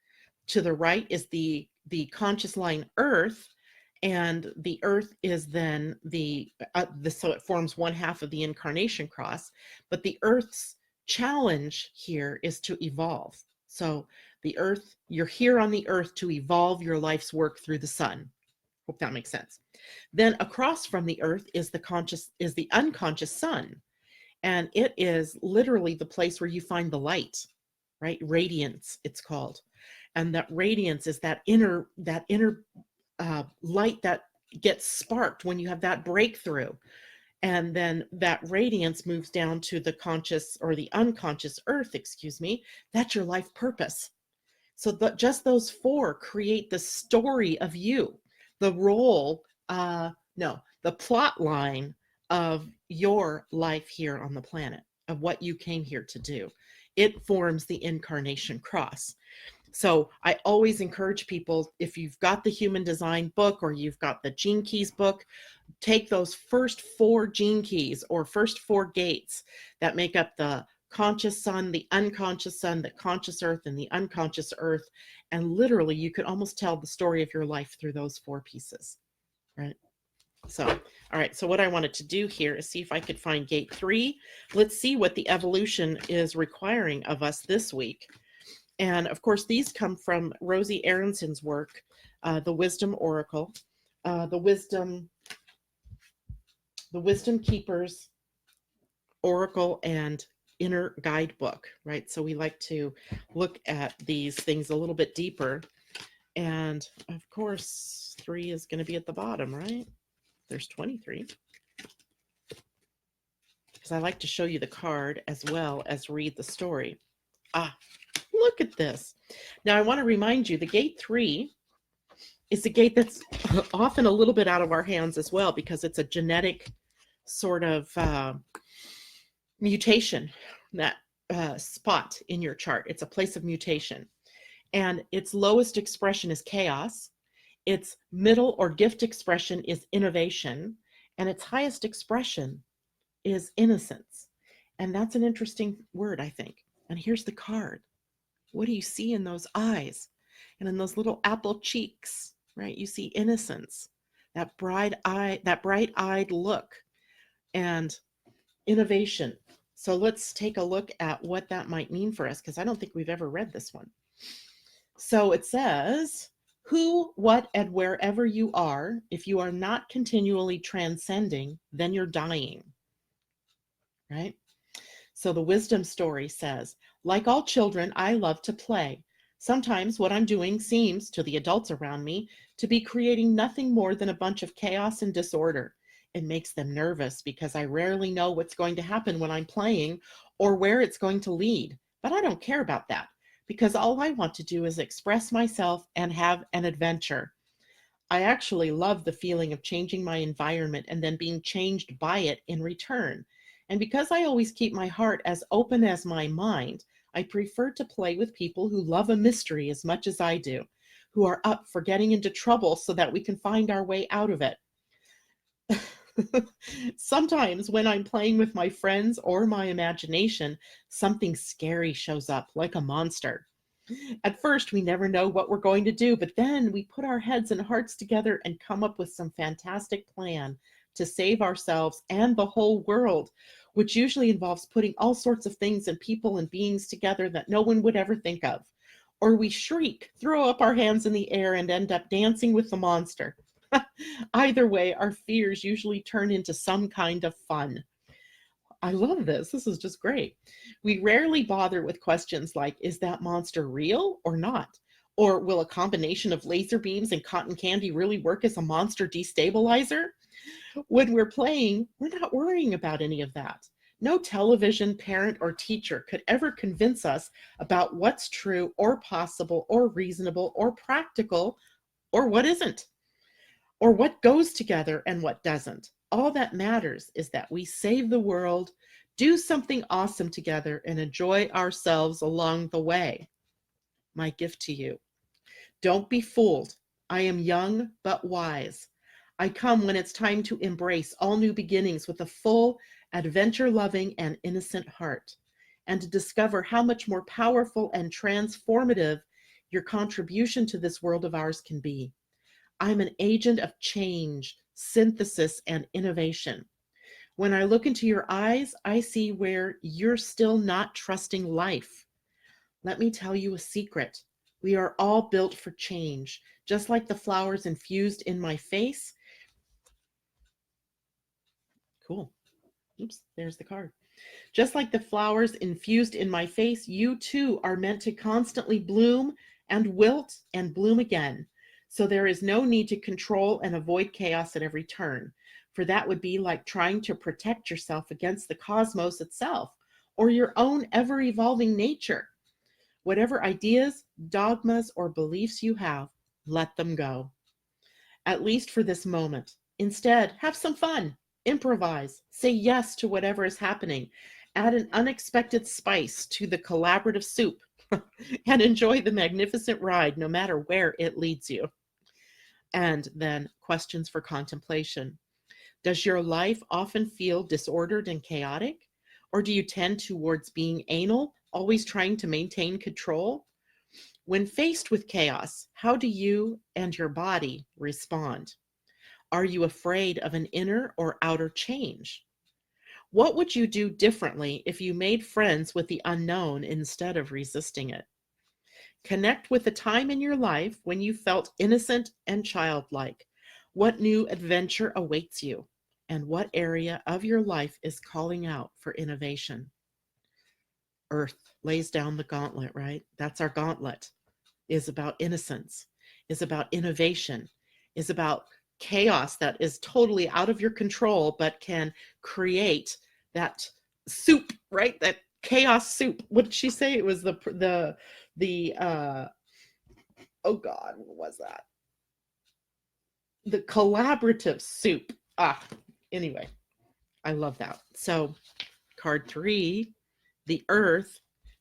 To the right is the conscious line Earth, and the Earth is then so it forms one half of the incarnation cross. But the Earth's challenge here is to evolve. So the Earth, you're here on the Earth to evolve your life's work through the sun. Hope that makes sense. Then across from the Earth is the unconscious sun. And it is literally the place where you find the light, right? Radiance, it's called. And that radiance is that inner light that gets sparked when you have that breakthrough. And then that radiance moves down to the conscious or the unconscious Earth, that's your life purpose. So just those four create the story of you, the role, the plot line of your life here on the planet, of what you came here to do. It forms the incarnation cross. So I always encourage people, if you've got the human design book or you've got the gene keys book, take those first four gene keys or first four gates that make up the conscious sun, the unconscious sun, the conscious earth, and the unconscious earth. And literally you could almost tell the story of your life through those four pieces, right? So, all right. So what I wanted to do here is see if I could find gate 3. Let's see what the evolution is requiring of us this week. And of course, these come from Rosie Aronson's work, the Wisdom Oracle, the Wisdom Keepers Oracle and Inner Guidebook, right? So we like to look at these things a little bit deeper. And of course, 3 is going to be at the bottom, right? There's 23. Because I like to show you the card as well as read the story. Look at this. Now I want to remind you, the gate 3 is a gate that's often a little bit out of our hands as well, because it's a genetic sort of mutation, that spot in your chart. It's a place of mutation. And its lowest expression is chaos. Its middle or gift expression is innovation. And its highest expression is innocence. And that's an interesting word, I think. And here's the card. What do you see in those eyes and in those little apple cheeks, right? You see innocence, that bright-eyed look, and innovation. So let's take a look at what that might mean for us, because I don't think we've ever read this one. So it says, who, what, and wherever you are, if you are not continually transcending, then you're dying, right? So the wisdom story says, like all children, I love to play. Sometimes what I'm doing seems, to the adults around me, to be creating nothing more than a bunch of chaos and disorder. It makes them nervous because I rarely know what's going to happen when I'm playing or where it's going to lead. But I don't care about that, because all I want to do is express myself and have an adventure. I actually love the feeling of changing my environment and then being changed by it in return. And because I always keep my heart as open as my mind, I prefer to play with people who love a mystery as much as I do, who are up for getting into trouble so that we can find our way out of it. Sometimes when I'm playing with my friends or my imagination, something scary shows up, like a monster. At first, we never know what we're going to do, but then we put our heads and hearts together and come up with some fantastic plan to save ourselves and the whole world, which usually involves putting all sorts of things and people and beings together that no one would ever think of. Or we shriek, throw up our hands in the air, and end up dancing with the monster. Either way, our fears usually turn into some kind of fun. I love this. This is just great. We rarely bother with questions like, is that monster real or not? Or will a combination of laser beams and cotton candy really work as a monster destabilizer? When we're playing, we're not worrying about any of that. No television, parent, or teacher could ever convince us about what's true or possible or reasonable or practical or what isn't, or what goes together and what doesn't. All that matters is that we save the world, do something awesome together, and enjoy ourselves along the way. My gift to you. Don't be fooled. I am young but wise. I come when it's time to embrace all new beginnings with a full, adventure-loving, and innocent heart, and to discover how much more powerful and transformative your contribution to this world of ours can be. I'm an agent of change, synthesis, and innovation. When I look into your eyes, I see where you're still not trusting life. Let me tell you a secret. We are all built for change, just like the flowers infused in my face. Cool. Oops, there's the card. Just like the flowers infused in my face, you too are meant to constantly bloom and wilt and bloom again. So there is no need to control and avoid chaos at every turn, for that would be like trying to protect yourself against the cosmos itself or your own ever-evolving nature. Whatever ideas, dogmas, or beliefs you have, let them go. At least for this moment. Instead, have some fun. Improvise. Say yes to whatever is happening. Add an unexpected spice to the collaborative soup and enjoy the magnificent ride no matter where it leads you. And then questions for contemplation. Does your life often feel disordered and chaotic? Or do you tend towards being anal, always trying to maintain control? When faced with chaos, how do you and your body respond? Are you afraid of an inner or outer change? What would you do differently if you made friends with the unknown instead of resisting it? Connect with a time in your life when you felt innocent and childlike. What new adventure awaits you? And what area of your life is calling out for innovation? Earth lays down the gauntlet, right? That's our gauntlet. Is about innocence, is about innovation, is about chaos that is totally out of your control, but can create that soup, right? That chaos soup. What did she say? It was the oh God, what was that? The collaborative soup. Anyway, I love that. So card 3, the Earth,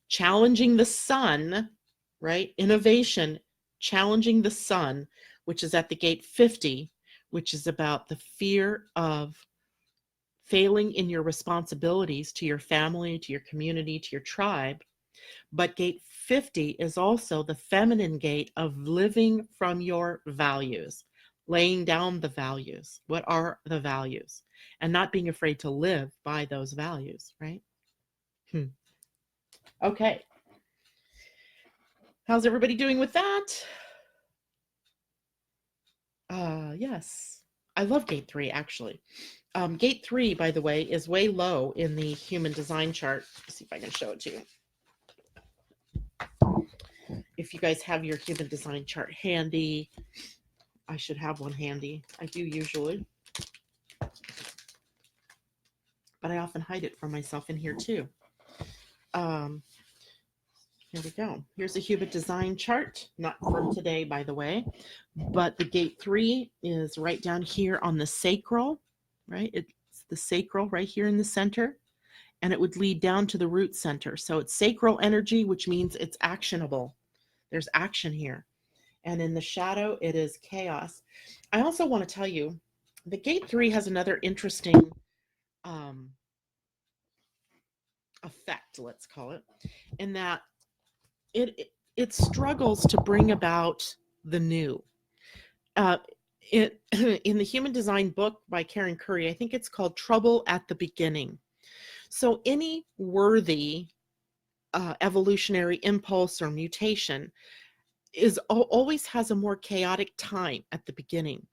challenging the sun, right? Innovation, challenging the sun, which is at the gate 50, which is about the fear of failing in your responsibilities to your family, to your community, to your tribe. But gate 50 is also the feminine gate of living from your values, laying down the values. What are the values? And not being afraid to live by those values, right? Okay. How's everybody doing with that? Yes. I love gate 3, actually. Gate 3, by the way, is way low in the human design chart. Let's see if I can show it to you. If you guys have your human design chart handy, I should have one handy. I do usually. But I often hide it from myself in here too. Here we go. Here's a human design chart, not from today, by the way, but the gate 3 is right down here on the sacral, right? It's the sacral right here in the center, and it would lead down to the root center. So it's sacral energy, which means it's actionable. There's action here. And in the shadow, it is chaos. I also want to tell you, the gate 3 has another interesting effect, let's call it, in that it struggles to bring about the new. It in the Human Design book by Karen Curry, I think it's called Trouble at the Beginning. So any worthy evolutionary impulse or mutation always has a more chaotic time at the beginning.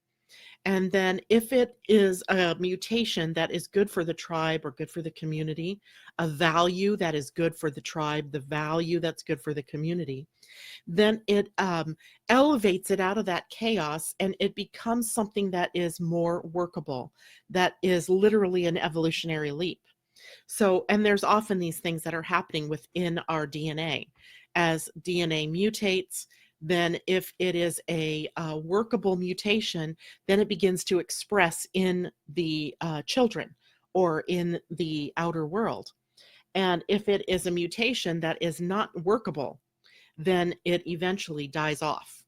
And then if it is a mutation that is good for the tribe or good for the community, a value that is good for the tribe, the value that's good for the community, then it elevates it out of that chaos and it becomes something that is more workable, that is literally an evolutionary leap. So, and there's often these things that are happening within our DNA. As DNA mutates, then if it is a workable mutation, then it begins to express in the children or in the outer world. And if it is a mutation that is not workable, then it eventually dies off.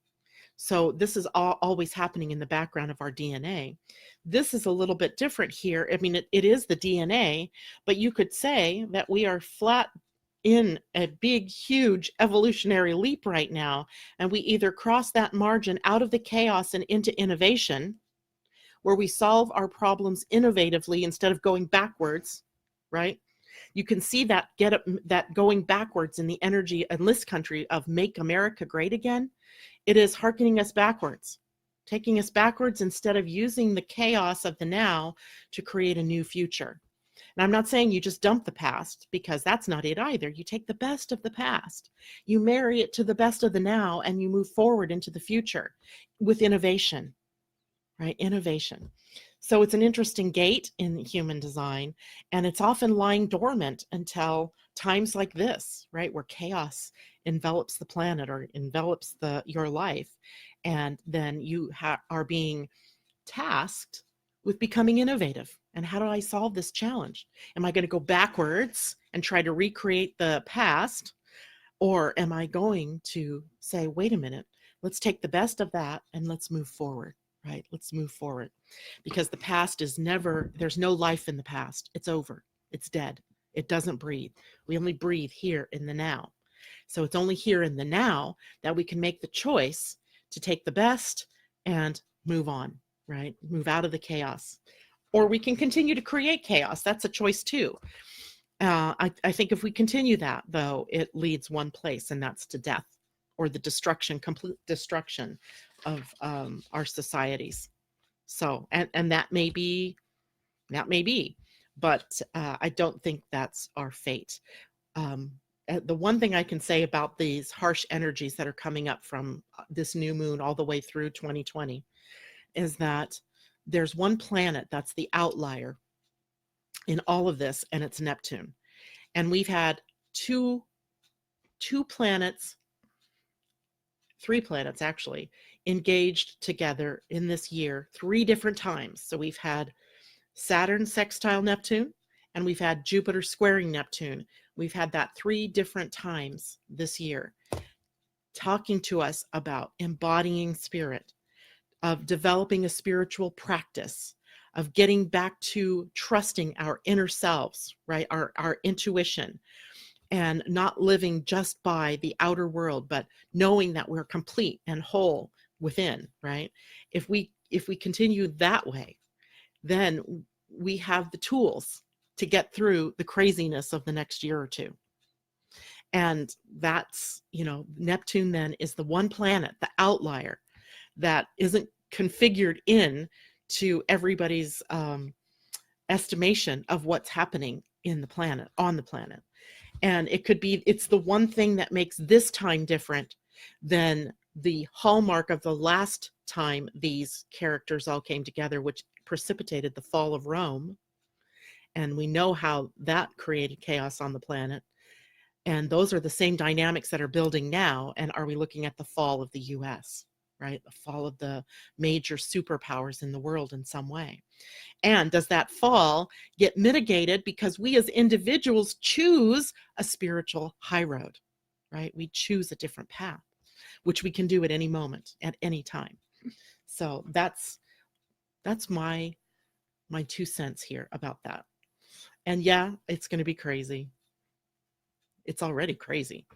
So this is always happening in the background of our DNA. This is a little bit different here. I mean, it is the DNA, but you could say that we are flat in a big, huge evolutionary leap right now. And we either cross that margin out of the chaos and into innovation, where we solve our problems innovatively instead of going backwards, right? You can see that that going backwards in the energy in this country of make America great again. It is hearkening us backwards, taking us backwards instead of using the chaos of the now to create a new future. And I'm not saying you just dump the past, because that's not it either. You take the best of the past, you marry it to the best of the now, and you move forward into the future with innovation, right? Innovation. So it's an interesting gate in human design, and it's often lying dormant until times like this, right? Where chaos envelops the planet or envelops your life. And then you are being tasked with becoming innovative. And how do I solve this challenge? Am I going to go backwards and try to recreate the past? Or am I going to say, wait a minute, let's take the best of that and let's move forward, right? Let's move forward. Because the past is never, there's no life in the past. It's over. It's dead. It doesn't breathe. We only breathe here in the now. So it's only here in the now that we can make the choice to take the best and move on, right? Move out of the chaos. Or we can continue to create chaos. That's a choice too. I think if we continue that, though, it leads one place, and that's to death or the destruction, complete destruction of our societies. So, and that may be, but I don't think that's our fate. The one thing I can say about these harsh energies that are coming up from this new moon all the way through 2020 is that there's one planet that's the outlier in all of this, and it's Neptune. And we've had three planets actually, engaged together in this year 3 different times. So we've had Saturn sextile Neptune, and we've had Jupiter squaring Neptune. We've had that 3 different times this year, talking to us about embodying spirit, of developing a spiritual practice, of getting back to trusting our inner selves, right? Our intuition, and not living just by the outer world, but knowing that we're complete and whole within, right? If we continue that way, then we have the tools to get through the craziness of the next year or two. And that's, Neptune then is the one planet, the outlier, that isn't configured in to everybody's estimation of what's happening on the planet. And it's the one thing that makes this time different than the hallmark of the last time these characters all came together, which precipitated the fall of Rome. And we know how that created chaos on the planet. And those are the same dynamics that are building now. And are we looking at the fall of the US, right? The fall of the major superpowers in the world in some way. And does that fall get mitigated because we as individuals choose a spiritual high road, right? We choose a different path, which we can do at any moment, at any time. So that's my 2 cents here about that. And yeah, it's going to be crazy. It's already crazy.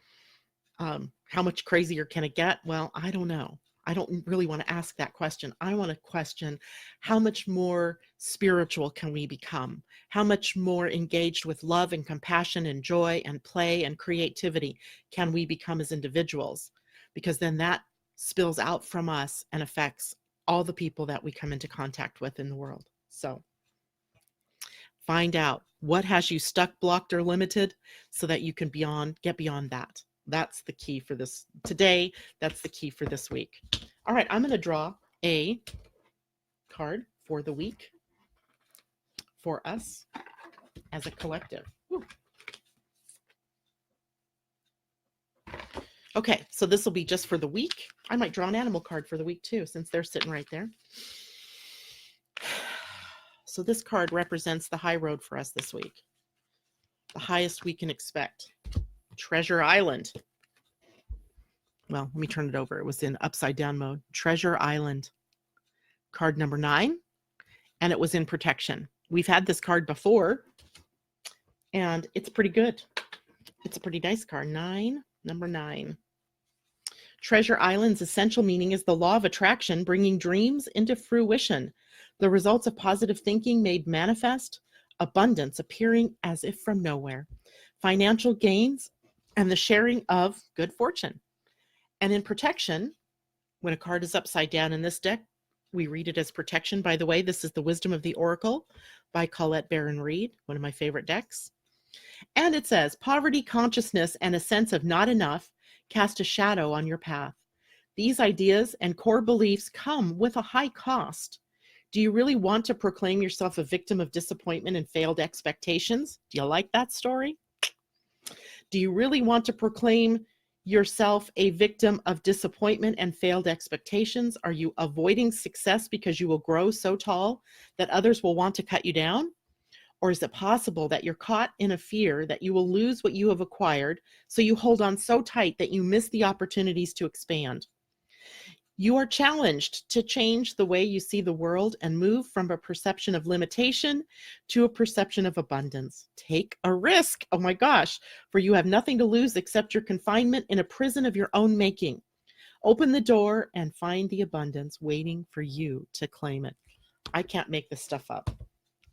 How much crazier can it get? Well, I don't know. I don't really want to ask that question. I want to question, how much more spiritual can we become? How much more engaged with love and compassion and joy and play and creativity can we become as individuals? Because then that spills out from us and affects all the people that we come into contact with in the world. So find out what has you stuck, blocked, or limited so that you can get beyond that. That's the key for this today. That's the key for this week. All right, I'm going to draw a card for the week for us as a collective. Whew. Okay, so this will be just for the week. I might draw an animal card for the week too, since they're sitting right there. So this card represents the high road for us this week. The highest we can expect. Treasure Island. Well, let me turn it over. It was in upside down mode. Treasure Island. Card number 9. And it was in protection. We've had this card before. And it's pretty good. It's a pretty nice card. Number 9. Treasure Island's essential meaning is the law of attraction, bringing dreams into fruition. The results of positive thinking made manifest. Abundance appearing as if from nowhere. Financial gains and the sharing of good fortune. And in protection, when a card is upside down in this deck, we read it as protection. By the way, this is the Wisdom of the Oracle by Colette Baron-Reid, one of my favorite decks. And it says, poverty, consciousness, and a sense of not enough cast a shadow on your path. These ideas and core beliefs come with a high cost. Do you really want to proclaim yourself a victim of disappointment and failed expectations? Do you like that story? Do you really want to proclaim yourself a victim of disappointment and failed expectations? Are you avoiding success because you will grow so tall that others will want to cut you down? Or is it possible that you're caught in a fear that you will lose what you have acquired, so you hold on so tight that you miss the opportunities to expand? You are challenged to change the way you see the world and move from a perception of limitation to a perception of abundance. Take a risk. Oh my gosh, for you have nothing to lose except your confinement in a prison of your own making. Open the door and find the abundance waiting for you to claim it. I can't make this stuff up.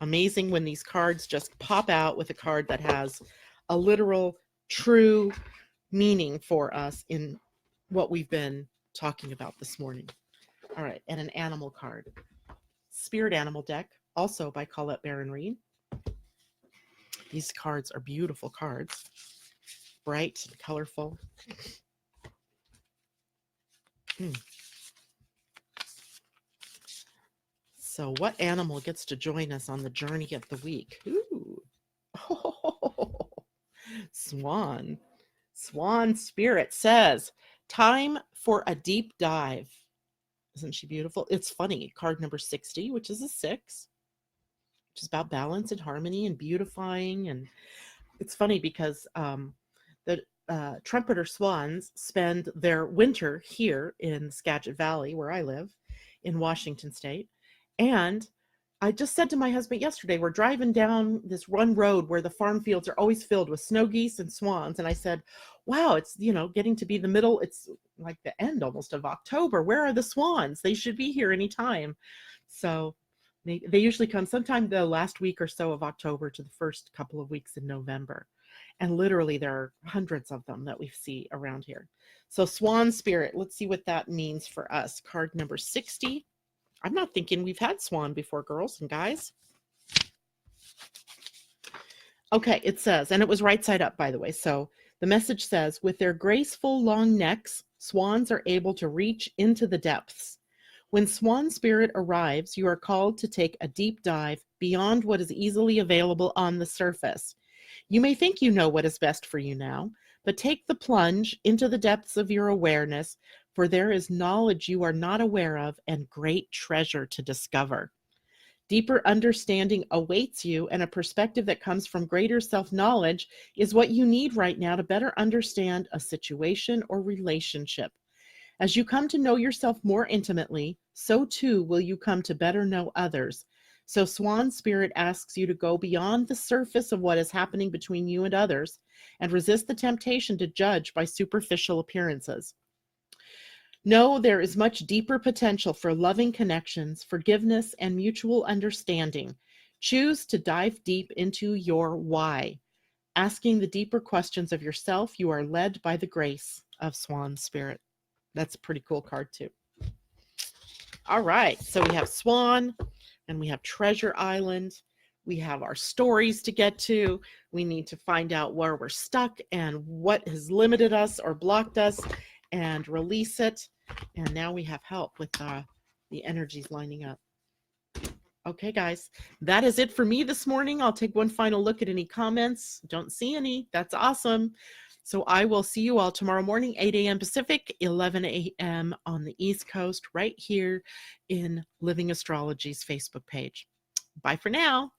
Amazing when these cards just pop out with a card that has a literal, true meaning for us in what we've been talking about this morning. All right, and an animal card. Spirit Animal deck, also by Colette Baron-Reid. These cards are beautiful cards. Bright and colorful. So what animal gets to join us on the journey of the week? Ooh. Oh, Swan. Swan Spirit says, time for a deep dive. Isn't she beautiful? It's funny. Card number 60, which is a 6, which is about balance and harmony and beautifying. And it's funny because the trumpeter swans spend their winter here in Skagit Valley, where I live, in Washington State. And I just said to my husband yesterday, we're driving down this one road where the farm fields are always filled with snow geese and swans. And I said, wow, it's, getting to be the middle. It's like the end almost of October. Where are the swans? They should be here anytime. So they usually come sometime the last week or so of October to the first couple of weeks in November. And literally there are hundreds of them that we see around here. So Swan Spirit, let's see what that means for us. Card number 60. I'm not thinking we've had swan before, girls and guys. Okay, it says, and it was right side up, by the way. So the message says, with their graceful long necks, swans are able to reach into the depths. When Swan Spirit arrives, you are called to take a deep dive beyond what is easily available on the surface. You may think you know what is best for you now, but take the plunge into the depths of your awareness, for there is knowledge you are not aware of and great treasure to discover. Deeper understanding awaits you, and a perspective that comes from greater self-knowledge is what you need right now to better understand a situation or relationship. As you come to know yourself more intimately, so too will you come to better know others. So Swan Spirit asks you to go beyond the surface of what is happening between you and others and resist the temptation to judge by superficial appearances. No, there is much deeper potential for loving connections, forgiveness, and mutual understanding. Choose to dive deep into your why. Asking the deeper questions of yourself, you are led by the grace of Swan Spirit. That's a pretty cool card, too. All right, so we have Swan and we have Treasure Island. We have our stories to get to. We need to find out where we're stuck and what has limited us or blocked us and release it. And now we have help with the energies lining up. Okay, guys, that is it for me this morning. I'll take one final look at any comments. Don't see any. That's awesome. So I will see you all tomorrow morning, 8 a.m. Pacific, 11 a.m. on the East Coast, right here in Living Astrology's Facebook page. Bye for now.